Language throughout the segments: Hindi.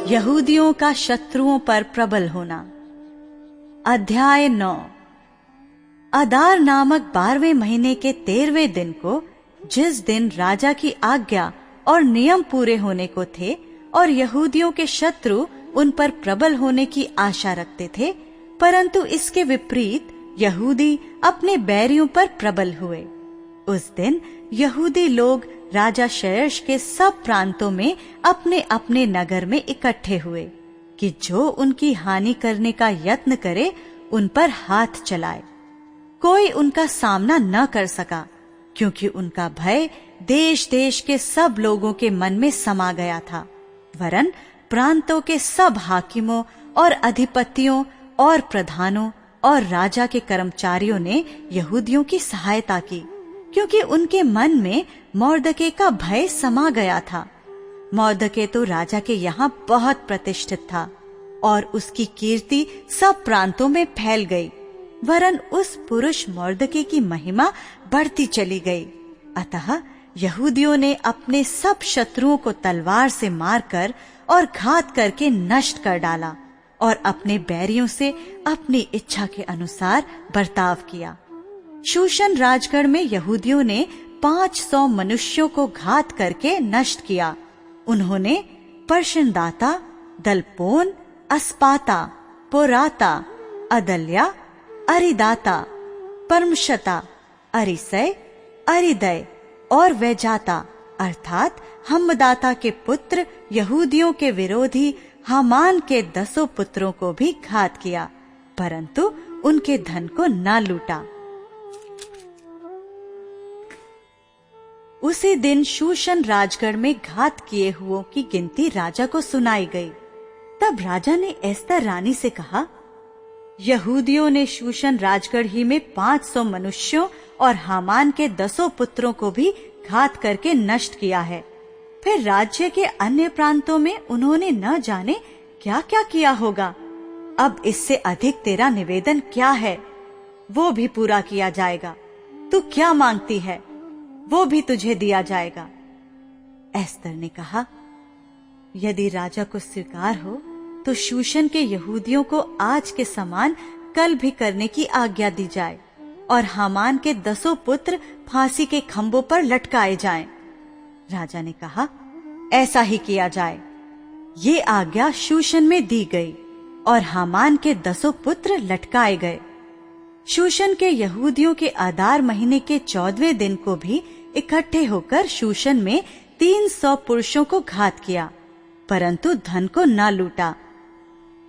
यहूदियों का शत्रुओं पर प्रबल होना। अध्याय 9। अदार नामक 12वें महीने के 13वें दिन को, जिस दिन राजा की आज्ञा और नियम पूरे होने को थे और यहूदियों के शत्रु उन पर प्रबल होने की आशा रखते थे, परंतु इसके विपरीत यहूदी अपने बैरियों पर प्रबल हुए। उस दिन यहूदी लोग राजा शयश के सब प्रांतों में अपने अपने नगर में इकट्ठे हुए कि जो उनकी हानि करने का यत्न करे उन पर हाथ चलाए। कोई उनका सामना न कर सका, क्योंकि उनका भय देश देश के सब लोगों के मन में समा गया था। वरन प्रांतों के सब हाकिमों और अधिपतियों और प्रधानों और राजा के कर्मचारियों ने यहूदियों की सहायता की, क्योंकि उनके मन में मोर्दके का भय समा गया था। मोर्दके तो राजा के यहाँ बहुत प्रतिष्ठित था और उसकी कीर्ति सब प्रांतों में फैल गई। वरन उस पुरुष मोर्दके की महिमा बढ़ती चली गई। अतः यहूदियों ने अपने सब शत्रुओं को तलवार से मारकर और घात करके नष्ट कर डाला और अपने बैरियों से अपनी इच्छा के अनुसार बर्ताव किया। शूशन राजगढ़ में यहूदियों ने 500 मनुष्यों को घात करके नष्ट किया। उन्होंने पर्शनदाता, दलपोन, अस्पाता, पोराता, अदल्या, अरिदाता, परमशता, अरिसय, अरिदय और वैजाता अर्थात हमदाता के पुत्र यहूदियों के विरोधी हामान के 10 पुत्रों को भी घात किया, परंतु उनके धन को न लूटा। उसी दिन शूशन राजगढ़ में घात किए हुओं की गिनती राजा को सुनाई गई। तब राजा ने एस्तर रानी से कहा, यहूदियों ने शूशन राजगढ़ ही में 500 मनुष्यों और हामान के 10 पुत्रों को भी घात करके नष्ट किया है। फिर राज्य के अन्य प्रांतों में उन्होंने न जाने क्या क्या किया होगा। अब इससे अधिक तेरा निवेदन क्या है, वो भी पूरा किया जाएगा। तू क्या मांगती है, वो भी तुझे दिया जाएगा। एस्तर ने कहा, यदि राजा को स्वीकार हो तो शूशन के यहूदियों को आज के समान कल भी करने की आज्ञा दी जाए और हामान के 10 पुत्र फांसी के खंभों पर लटकाए जाएं। राजा ने कहा, ऐसा ही किया जाए। ये आज्ञा शूशन में दी गई और हामान के 10 पुत्र लटकाए गए। शूशन के यहूदियों के अदार महीने के 14वें दिन को भी इकट्ठे होकर शूशन में 300 पुरुषों को घात किया, परंतु धन को न लूटा।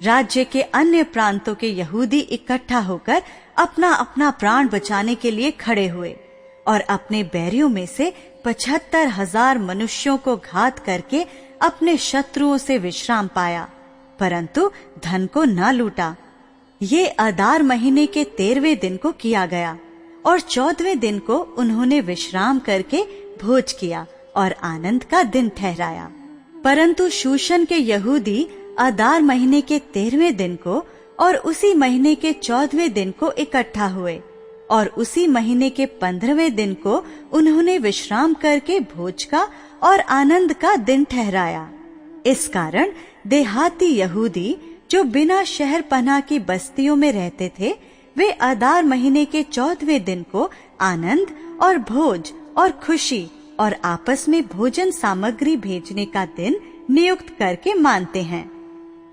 राज्य के अन्य प्रांतों के यहूदी इकट्ठा होकर अपना अपना प्राण बचाने के लिए खड़े हुए और अपने बैरियों में से 75,000 मनुष्यों को घात करके अपने शत्रुओं से विश्राम पाया, परंतु धन को न लूटा। ये अदार महीने के 13वें दिन को किया गया और 14वें दिन को उन्होंने विश्राम करके भोज किया और आनंद का दिन ठहराया। परंतु शूशन के यहूदी अदार महीने के 13वें दिन को और उसी महीने के 14वें दिन को इकट्ठा हुए और उसी महीने के 15वें दिन को उन्होंने विश्राम करके भोज का और आनंद का दिन ठहराया। इस कारण देहाती यहूदी जो बिना शहर पनाह की बस्तियों में रहते थे, वे अदार महीने के 14वें दिन को आनंद और भोज और खुशी और आपस में भोजन सामग्री भेजने का दिन नियुक्त करके मानते हैं।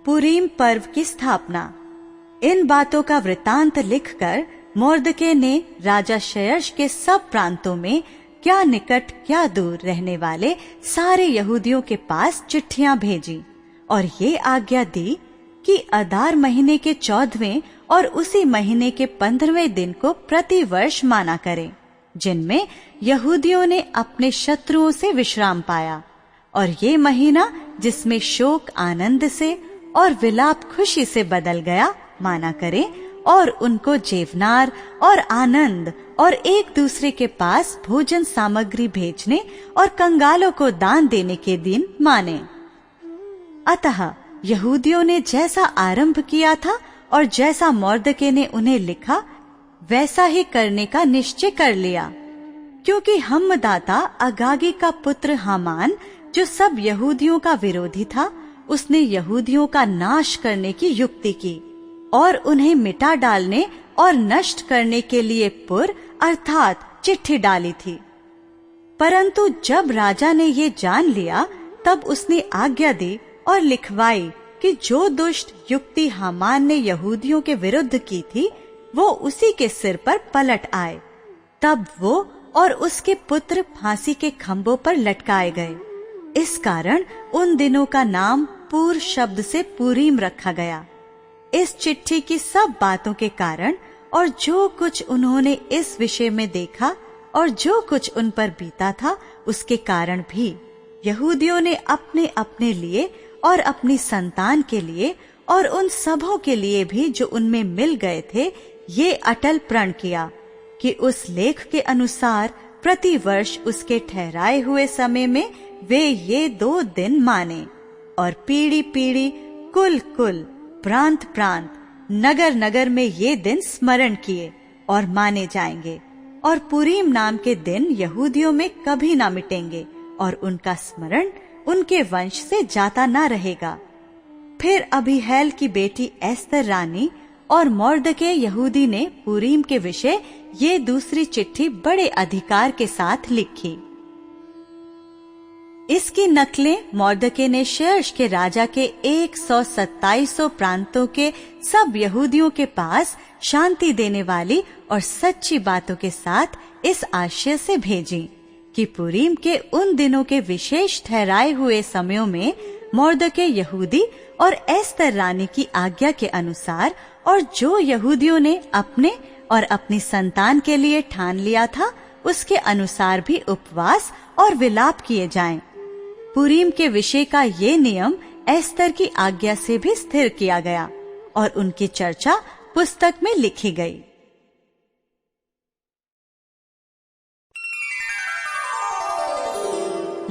पुरीम पर्व की स्थापना। इन बातों का वृतांत लिखकर मोर्दके ने राजा शयश के सब प्रांतों में क्या निकट क्या दूर रहने वाले सारे यहूदियों के पास चिट्ठियां भेजी और ये आज्ञा दी कि अदार महीने के 14वें और उसी महीने के 15वें दिन को प्रति वर्ष माना करें, जिनमें यहूदियों ने अपने शत्रुओं से विश्राम पाया। और ये महीना जिसमें शोक आनंद से और विलाप खुशी से बदल गया माना करें और उनको जेवनार और आनंद और एक दूसरे के पास भोजन सामग्री भेजने और कंगालों को दान देने के दिन माने। अतः यहूदियों ने जैसा आरंभ किया था और जैसा मोर्दके ने उन्हें लिखा, वैसा ही करने का निश्चय कर लिया, क्योंकि हमदाता अगागी का पुत्र हामान, जो सब यहूदियों का विरोधी था उसने यहूदियों का नाश करने की युक्ति की और उन्हें मिटा डालने और नष्ट करने के लिए पुर अर्थात चिट्ठी डाली थी। परंतु जब राजा ने ये जान लिया तब उसने आज्ञा दी और लिखवाई कि जो दुष्ट युक्ति हामान ने यहूदियों के विरुद्ध की थी वो उसी के सिर पर पलट आए। तब वो और उसके पुत्र फांसी के खंभों पर लटकाए गए। इस कारण उन दिनों का नाम पूर शब्द से पूरीम रखा गया। इस चिट्ठी की सब बातों के कारण और जो कुछ उन्होंने इस विषय में देखा और जो कुछ उन पर बीता था उसके कारण भी यहूदियों ने अपने अपने लिए और अपनी संतान के लिए और उन सबों के लिए भी जो उनमें मिल गए थे ये अटल प्रण किया कि उस लेख के अनुसार प्रति वर्ष उसके ठहराए हुए समय में वे ये 2 दिन माने और पीढ़ी पीढ़ी कुल कुल प्रांत प्रांत नगर नगर में ये दिन स्मरण किए और माने जाएंगे और पुरीम नाम के दिन यहूदियों में कभी ना मिटेंगे और उनका स्मरण उनके वंश से जाता ना रहेगा। फिर अबीहैल की बेटी एस्तर रानी और मोर्दके यहूदी ने पुरीम के विषय ये दूसरी चिट्ठी बड़े अधिकार के साथ लिखी। इसकी नकलें मोर्दके ने शेर्श के राजा के 127 प्रांतों के सब यहूदियों के पास शांति देने वाली और सच्ची बातों के साथ इस आशय से भेजी कि पुरीम के उन दिनों के विशेष ठहराए हुए समयों में मोर्दके यहूदी और एस्तर रानी की आज्ञा के अनुसार और जो यहूदियों ने अपने और अपनी संतान के लिए ठान लिया था उसके अनुसार भी उपवास और विलाप किए जाएं। पुरीम के विषय का ये नियम एस्तर की आज्ञा से भी स्थिर किया गया और उनकी चर्चा पुस्तक में लिखी गई।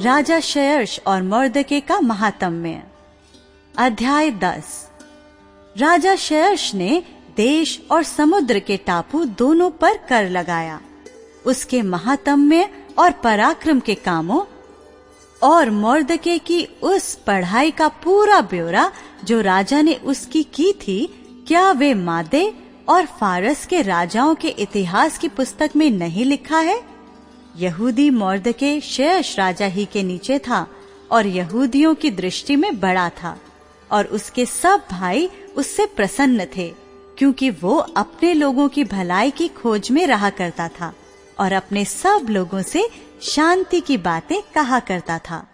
राजा शेर्श और मोर्दके का महात्म्य। अध्याय 10। राजा शेर्श ने देश और समुद्र के टापू दोनों पर कर लगाया। उसके महात्म्य और पराक्रम के कामों और मोर्दके की उस पढ़ाई का पूरा ब्यौरा जो राजा ने उसकी की थी, क्या वे मादे और फारस के राजाओं के इतिहास की पुस्तक में नहीं लिखा है? यहूदी मोर्दके शेर्श राजा ही के नीचे था और यहूदियों की दृष्टि में बड़ा था और उसके सब भाई उससे प्रसन्न थे क्योंकि वो अपने लोगों की भलाई की खोज में रहा करता था और अपने सब लोगों से शांति की बातें कहा करता था।